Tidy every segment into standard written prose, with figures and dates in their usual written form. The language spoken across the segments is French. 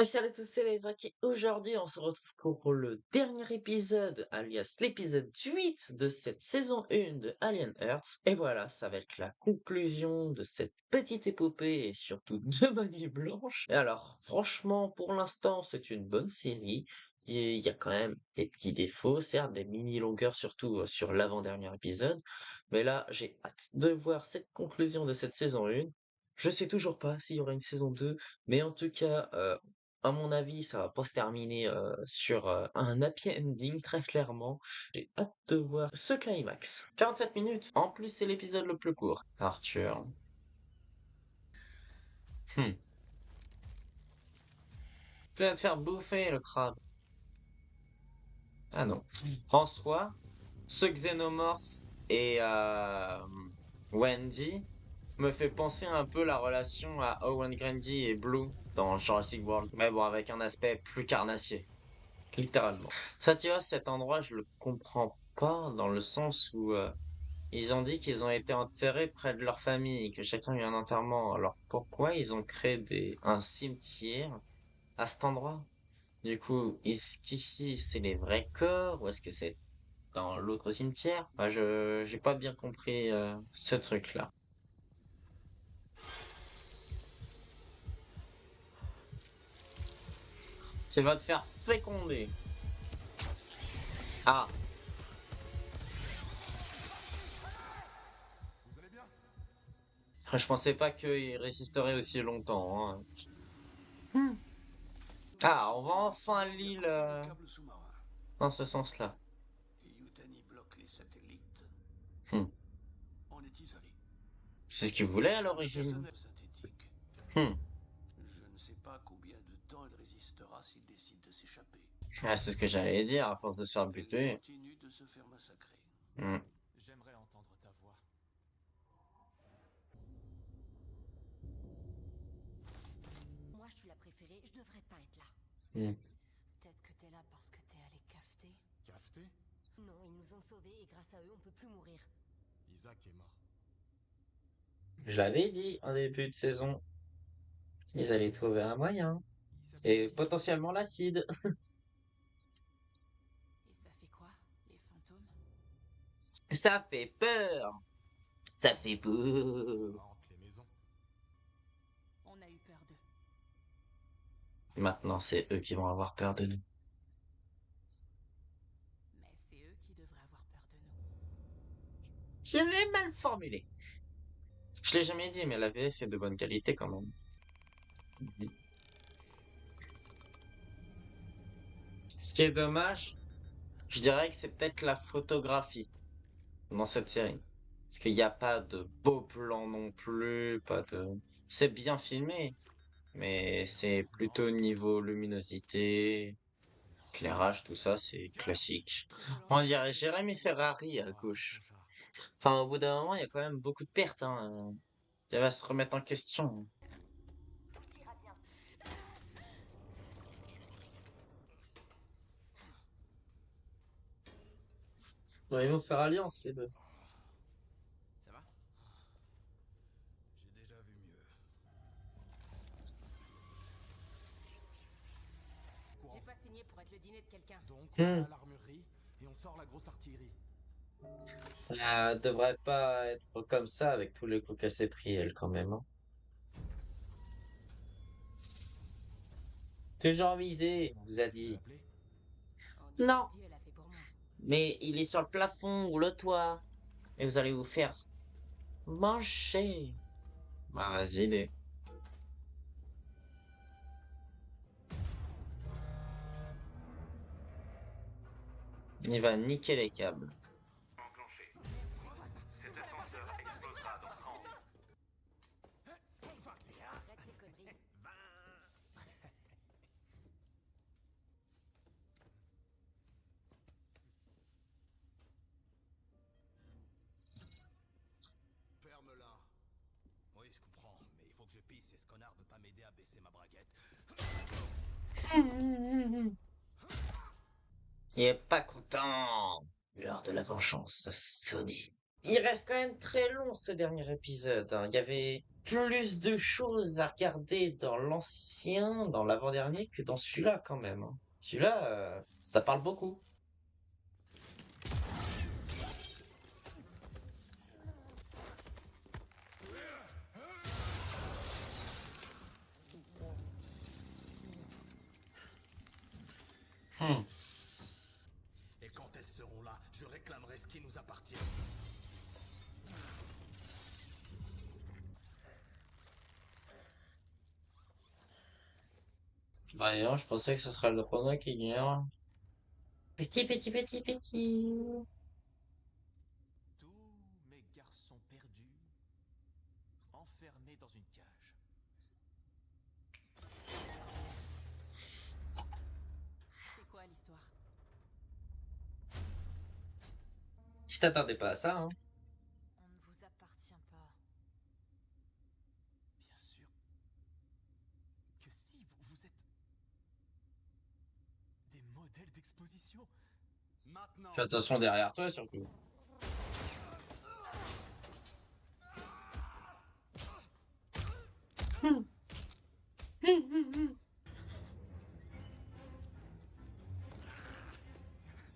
Salut à tous, c'est les Zaki. Aujourd'hui, on se retrouve pour le dernier épisode, alias l'épisode 8 de cette saison 1 de Alien Earth. Et voilà, ça va être la conclusion de cette petite épopée et surtout de ma nuit blanche. Et alors, franchement, pour l'instant, c'est une bonne série. Il y a quand même des petits défauts, certes, des mini-longueurs, surtout sur l'avant-dernier épisode. Mais là, j'ai hâte de voir cette conclusion de cette saison 1. Je sais toujours pas s'il y aura une saison 2, mais en tout cas, à mon avis, ça va pas se terminer sur un happy ending, très clairement. J'ai hâte de voir ce climax. 47 minutes. En plus, c'est l'épisode le plus court. Arthur. Hmm. Tu vas te faire bouffer, le crabe. Ah non. En soi, ce xénomorphe et Wendy me fait penser un peu la relation à Owen Grady et Blue dans Jurassic World. Mais bon, avec un aspect plus carnassier. Littéralement. Ça, tu vois, cet endroit, je le comprends pas dans le sens où ils ont dit qu'ils ont été enterrés près de leur famille et que chacun a eu un enterrement. Alors pourquoi ils ont créé un cimetière à cet endroit? Du coup, est-ce qu'ici c'est les vrais corps ou est-ce que c'est dans l'autre cimetière? J'ai pas bien compris ce truc-là. Tu vas te faire féconder. Ah, je pensais pas qu'il résisterait aussi longtemps, hein. Hmm. Ah, on va enfin à l'île Câble sous-marin. dans ce sens-là. Et Yutani bloque les satellites. Hmm. On est isolé. C'est ce qu'ils voulaient à Le l'origine. personnel synthétique. Hmm. Je ne sais pas combien de temps il résistera s'il décide de s'échapper. Ah, c'est ce que j'allais dire, à force de se faire Mais il buter. continue de se faire massacrer. Hmm. J'aimerais entendre ta voix. Moi, je suis la préférée, je devrais pas être là. Hmm. Peut-être que t'es là parce que t'es allé cafeter. Cafeté? Non, ils nous ont sauvés et grâce à eux, on peut plus mourir. Isaac est mort. Je l'avais dit en début de saison. Ils allaient trouver un moyen. Il s'appelait Et Steven. potentiellement l'acide. Et ça fait quoi, les fantômes? Ça fait peur. Ça fait peur. Ça hante les maisons. On a eu peur d'eux. Maintenant, c'est eux qui vont avoir peur de nous. Mais c'est eux qui devraient avoir peur de nous. Je l'ai mal formulé. Je l'ai jamais dit, mais la VF est de bonne qualité quand même. Mhm. Ce qui est dommage, je dirais que c'est peut-être la photographie dans cette série. Parce qu'il n'y a pas de beaux plans non plus, pas de... C'est bien filmé, mais c'est plutôt niveau luminosité, éclairage, tout ça, c'est classique. On dirait Jérémy Ferrari à gauche. Enfin, au bout d'un moment, il y a quand même beaucoup de pertes, hein. Ça va se remettre en question. Ouais, ils vont faire alliance, les deux. Ça va? J'ai déjà vu mieux. J'ai pas signé pour être le dîner de quelqu'un. Donc on Hmm. va à l'armurerie et on sort la grosse artillerie. Ça devrait pas être comme ça avec tous les coups qu'elle s'est pris, elle, quand même, hein. Toujours visé, on vous a Tu l'as dit. appelé? En Non, dit, elle a fait pour moi. mais il est sur le plafond ou le toit. Et vous allez vous faire manger. Bah, vas-y, il va niquer les câbles. Arrête tes conneries. Ferme-la. Oui, je comprends, mais il faut que je pisse et ce connard veut pas m'aider à baisser ma braguette. Il est pas content. L'heure de la vengeance a sonné. Il reste quand même très long ce dernier épisode, hein. Il y avait plus de choses à regarder dans l'ancien, dans l'avant-dernier, que dans celui-là quand même, hein. Celui-là, ça parle beaucoup. Hmm. Et quand elles seront là, je réclamerai ce qui nous appartient. Voyons, je pensais que ce serait le Renoir qui gagne. Petit, petit, petit, petit. Tous mes garçons perdus, enfermés dans une cage. C'est quoi l'histoire? Tu t'attendais pas à ça, hein? On ne vous appartient pas. Bien sûr que si, vous êtes des modèles d'exposition. Maintenant, Fais attention derrière toi, surtout.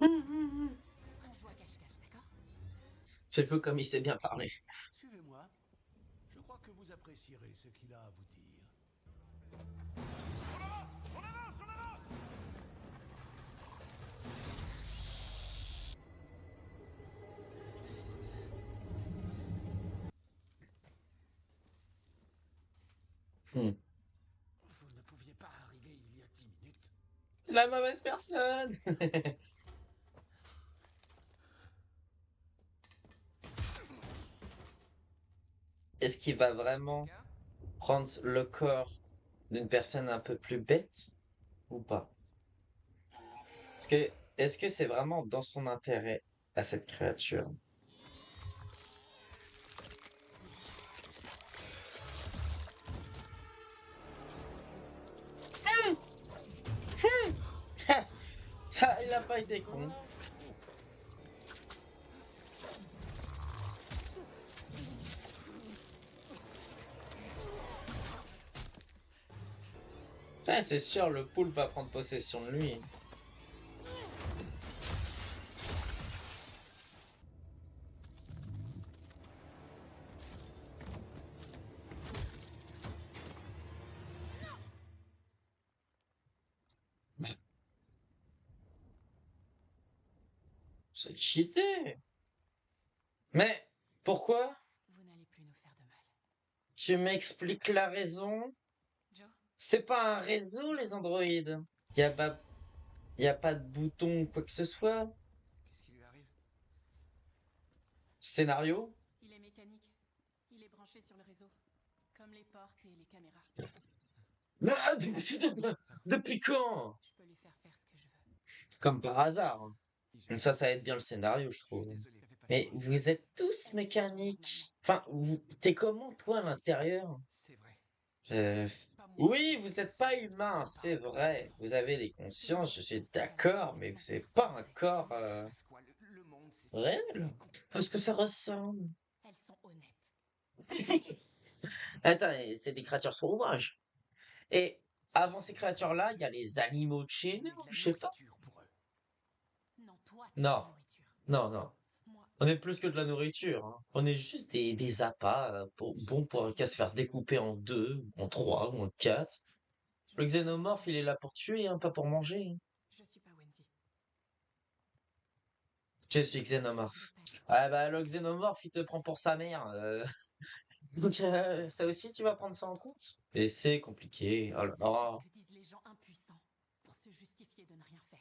On joue à cache-cache, d'accord? C'est fou comme il sait bien parler. Suivez-moi. Je crois que vous apprécierez ce qu'il a à vous dire. Hmm. Vous ne pouviez pas arriver il y a 10 minutes. C'est la mauvaise personne. Est-ce qu'il va vraiment prendre le corps d'une personne un peu plus bête ou pas? Est-ce que c'est vraiment dans son intérêt à cette créature? Ça, il a pas été con. Ah, c'est sûr, le poule va prendre possession de lui. C'est cheaté. Mais pourquoi? Vous n'allez plus nous faire de mal. Tu m'expliques la raison? Joe, C'est pas un réseau, les androïdes. Y a pas, y a pas de bouton ou quoi que ce soit. qu'est-ce qui lui arrive? Scénario? il est mécanique. Il est branché sur le réseau. Comme les portes et les caméras. Ah, depuis quand? Je peux lui faire faire ce que je veux. Comme par hasard, hein. Il Ça aide bien le scénario, je Je suis trouve. désolé, j'avais pas Mais le droit. vous êtes tous mécaniques. Enfin, t'es comment, toi, à l'intérieur? C'est vrai. Euh, Pas moi. Oui, vous n'êtes pas humain, c'est vrai. Vous avez des consciences, je suis d'accord, mais vous n'avez pas un corps Parce quoi, le monde, réel. Parce que ça ressemble. Elles sont honnêtes. Attends, c'est des créatures sauvages. Et avant ces créatures-là, il y a les animaux de chez On est nous, de la je sais pas. nourriture pour eux. Non, toi, t'es Non, la nourriture. non. Moi, On est plus que de la nourriture, hein. On est juste des appâts bons pour qu'à se faire découper en deux, en trois ou en quatre. je Le ne suis pas xénomorphe, il est là pour tuer, hein, pas pour manger, hein. Je suis pas Wendy. Je suis xénomorphe. De paix. Ah bah le xénomorphe, il te prend pour sa mère. Donc ça aussi, tu vas prendre ça en compte? Et c'est compliqué. Oh là là. C'est ce que disent les gens impuissants pour se justifier de ne rien faire.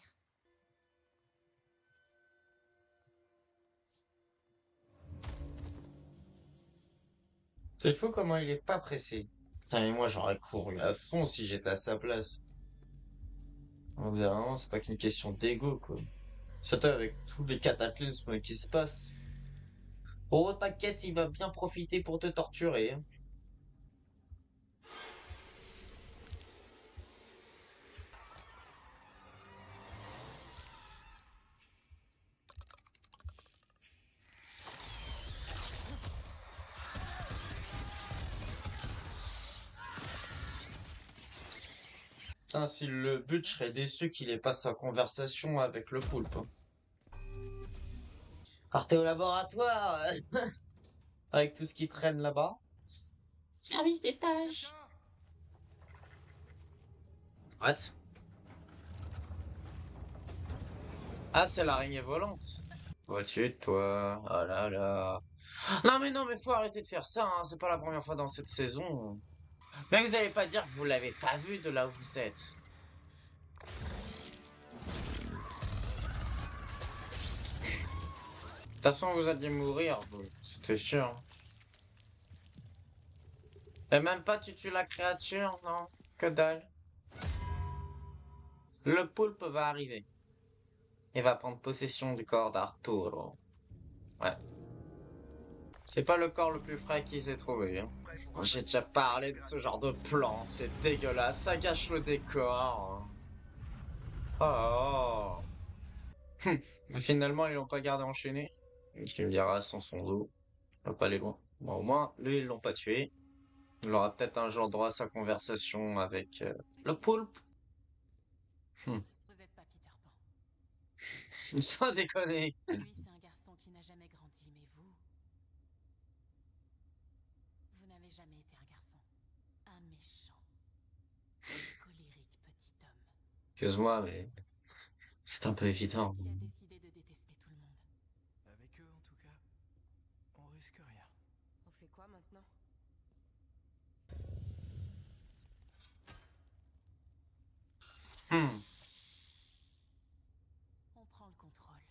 C'est fou comment il est pas pressé. Putain, mais moi j'aurais couru à fond si j'étais à sa place. Au bout d'un moment, c'est pas qu'une question d'ego, quoi. Surtout avec tous les cataclysmes qui se passent. Oh, t'inquiète, il va bien profiter pour te torturer, hein. Putain, si le but, je serais déçu qu'il ait pas sa conversation avec le poulpe. Alors t'es au laboratoire, avec tout ce qui traîne là-bas. Service des tâches. What? Ah, c'est l'araignée volante. Vois-tu, toi? Oh là là. Non, mais faut arrêter de faire ça, hein. C'est pas la première fois dans cette saison. Mais vous allez pas dire que vous l'avez pas vu de là où vous êtes. De toute façon, vous alliez mourir, vous. C'était sûr. Et même pas tu tues la créature, non? Que dalle. Le poulpe va arriver. Et va prendre possession du corps d'Arturo. Ouais. C'est pas le corps le plus frais qu'ils aient trouvé, hein. J'ai déjà parlé de ce genre de plan, c'est dégueulasse, ça gâche le décor. Oh. Mais finalement, ils l'ont pas gardé enchaîné. Tu me diras sans son dos. Il va pas aller loin. Bon, au moins, lui, ils l'ont pas tué. Il aura peut-être un jour droit à sa conversation avec le poulpe. Hmm. Vous êtes pas Peter Pan. Sans déconner. Lui, c'est un garçon qui n'a jamais grandi, mais vous n'avez jamais été un garçon. Un méchant, colérique petit homme Excuse-moi, mais c'est un peu évident. qui a décidé de détester tout le monde. Avec eux, en tout cas, on risque rien. On fait quoi maintenant? Hmm. On prend le contrôle.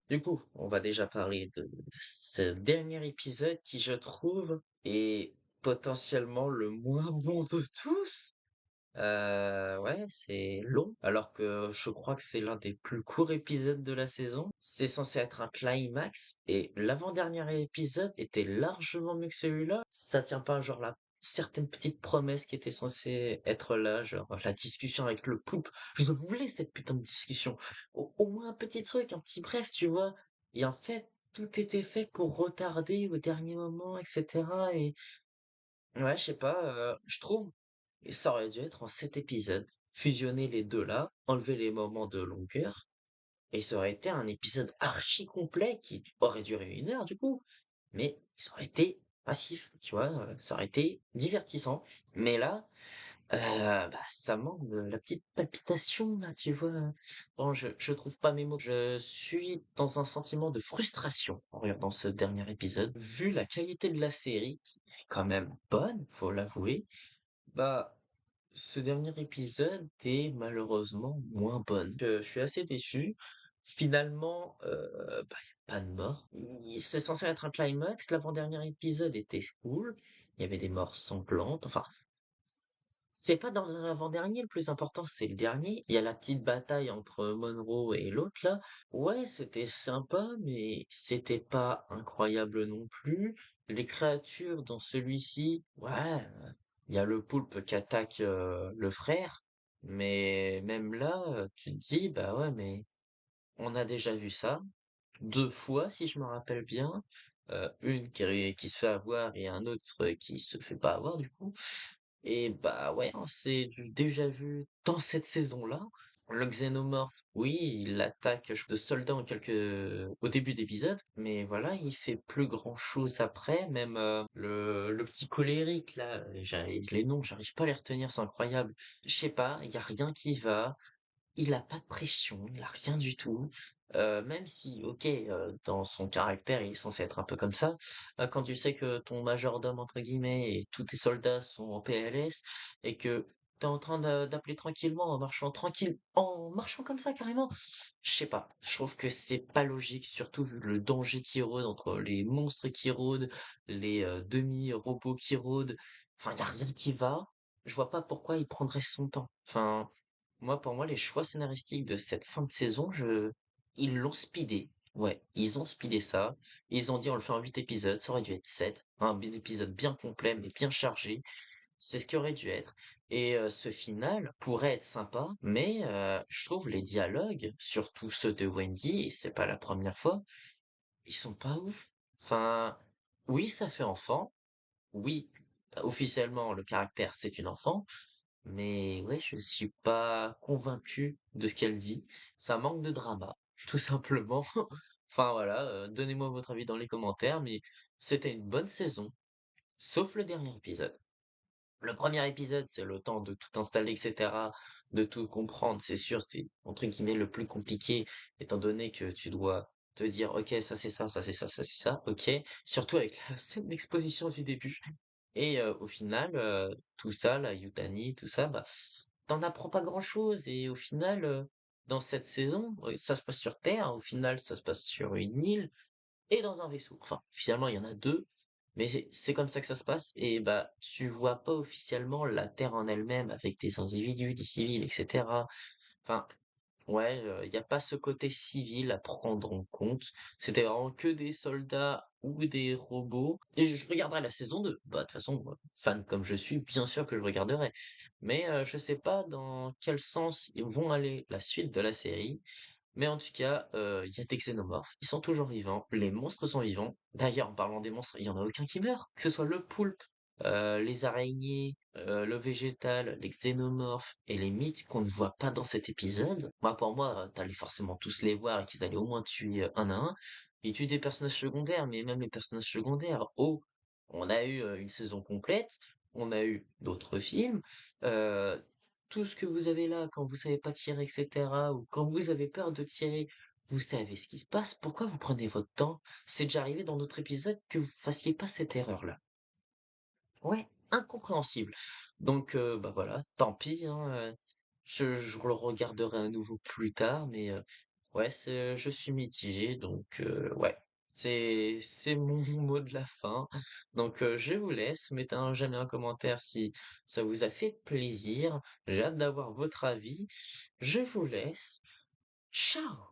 Du coup, on va déjà parler de ce dernier épisode qui, je trouve, est potentiellement le moins bon de tous. Ouais, c'est long, alors que je crois que c'est l'un des plus courts épisodes de la saison. C'est censé être un climax, et l'avant-dernier épisode était largement mieux que celui-là. Ça tient pas genre là certaines petites promesses qui étaient censées être là, genre la discussion avec le poupe. Je voulais cette putain de discussion. Au moins un petit truc, un petit bref, tu vois. Et en fait, tout était fait pour retarder au dernier moment, etc. Et ouais, je sais pas, je trouve et ça aurait dû être en 7 épisodes. Fusionner les deux là, enlever les moments de longueur, et ça aurait été un épisode archi complet qui aurait duré 1 heure du coup. Mais ça aurait été passif, tu vois, ça aurait été divertissant. Mais là, bah, ça manque de la petite palpitation là, tu vois. Bon, je trouve pas mes mots. Je suis dans un sentiment de frustration en regardant ce dernier épisode. Vu la qualité de la série, qui est quand même bonne, faut l'avouer, bah, ce dernier épisode est malheureusement moins bonne. Je suis assez déçu. Finalement, bah, y a pas de mort. C'est censé être un climax. L'avant-dernier épisode était cool. Il y avait des morts sanglantes. Enfin, c'est pas dans l'avant-dernier le plus important, c'est le dernier. Il y a la petite bataille entre Monroe et l'autre là. Ouais, c'était sympa, mais c'était pas incroyable non plus. Les créatures dans celui-ci, ouais, il y a le poulpe qui attaque le frère, mais même là, tu te dis, bah ouais, mais on a déjà vu ça 2 fois, si je me rappelle bien. Une qui se fait avoir et un autre qui se fait pas avoir du coup. Et bah ouais, hein, c'est du déjà vu dans cette saison-là. Le xénomorphe, oui, il attaque de soldats au début d'épisode, mais voilà, il fait plus grand-chose après. Même le petit colérique là, les noms, j'arrive pas à les retenir, c'est incroyable. Je sais pas, il y a rien qui va. Il a pas de pression, il a rien du tout. Même si, OK, dans son caractère, il est censé être un peu comme ça, quand tu sais que ton «majordome» entre guillemets et tous tes soldats sont en PLS et que t'es en train d'appeler tranquillement en marchant comme ça carrément, je sais pas, je trouve que c'est pas logique, surtout vu le danger qui rôde entre les monstres qui rôdent, les, demi-robots qui rôdent, enfin, y a rien qui va. Je vois pas pourquoi il prendrait son temps. Enfin, pour moi, les choix scénaristiques de cette fin de saison, ils l'ont speedé. Ouais, ils ont speedé ça. Ils ont dit on le fait en 8 épisodes, ça aurait dû être 7. Un épisode bien complet, mais bien chargé. C'est ce qui aurait dû être. Et ce final pourrait être sympa, mais je trouve les dialogues, surtout ceux de Wendy, et c'est pas la première fois, ils sont pas ouf. Enfin, oui, ça fait enfant. Oui, officiellement, le caractère, c'est une enfant. mais ouais, je suis pas convaincu de ce qu'elle dit. Ça manque de drama, tout simplement. Enfin voilà, donnez-moi votre avis dans les commentaires, mais c'était une bonne saison, sauf le dernier épisode. Le premier épisode, c'est le temps de tout installer, et cetera, de tout comprendre. C'est sûr, c'est entre guillemets le plus compliqué, étant donné que tu dois te dire, ok, ça c'est ça, ça c'est ça, ça c'est ça, ok. Surtout avec la scène d'exposition du début. Et au final, tout ça, la Yutani, tout ça, bah, t'en apprends pas grand-chose. Et au final, dans cette saison, ça se passe sur Terre. Au final, ça se passe sur une île et dans un vaisseau. Enfin, finalement, il y en a deux, mais c'est comme ça que ça se passe. Et bah, tu vois pas officiellement la Terre en elle-même avec des individus, des civils, etc. Enfin, ouais, il y a pas ce côté civil à prendre en compte. C'était vraiment que des soldats ou des robots. Et je regarderai la saison 2. Bah, de toute façon, moi, fan comme je suis, bien sûr que je le regarderai. Mais je sais pas dans quel sens ils vont aller la suite de la série. Mais en tout cas, il y a des xénomorphes, ils sont toujours vivants, les monstres sont vivants. D'ailleurs, en parlant des monstres, il y en a aucun qui meurt, que ce soit le poulpe, les araignées, le végétal, les xénomorphes et les mythes qu'on ne voit pas dans cet épisode. Moi, pour moi, tu forcément tous les voir et qu'ils allaient au moins tuer un à un. Ils tuent des personnages secondaires, mais même les personnages secondaires, oh, on a eu une saison complète, on a eu d'autres films, euh, tout ce que vous avez là, quand vous savez pas tirer, etc., ou quand vous avez peur de tirer, vous savez ce qui se passe, pourquoi vous prenez votre temps? C'est déjà arrivé dans d'autres épisodes que vous fassiez pas cette erreur-là. Ouais, incompréhensible. Donc, bah voilà, tant pis, hein, je le regarderai à nouveau plus tard, mais ouais, je suis mitigé, donc ouais. C'est mon mot de la fin. Donc je vous laisse. Mettez un j'aime et un commentaire si ça vous a fait plaisir. J'ai hâte d'avoir votre avis. Je vous laisse. Ciao!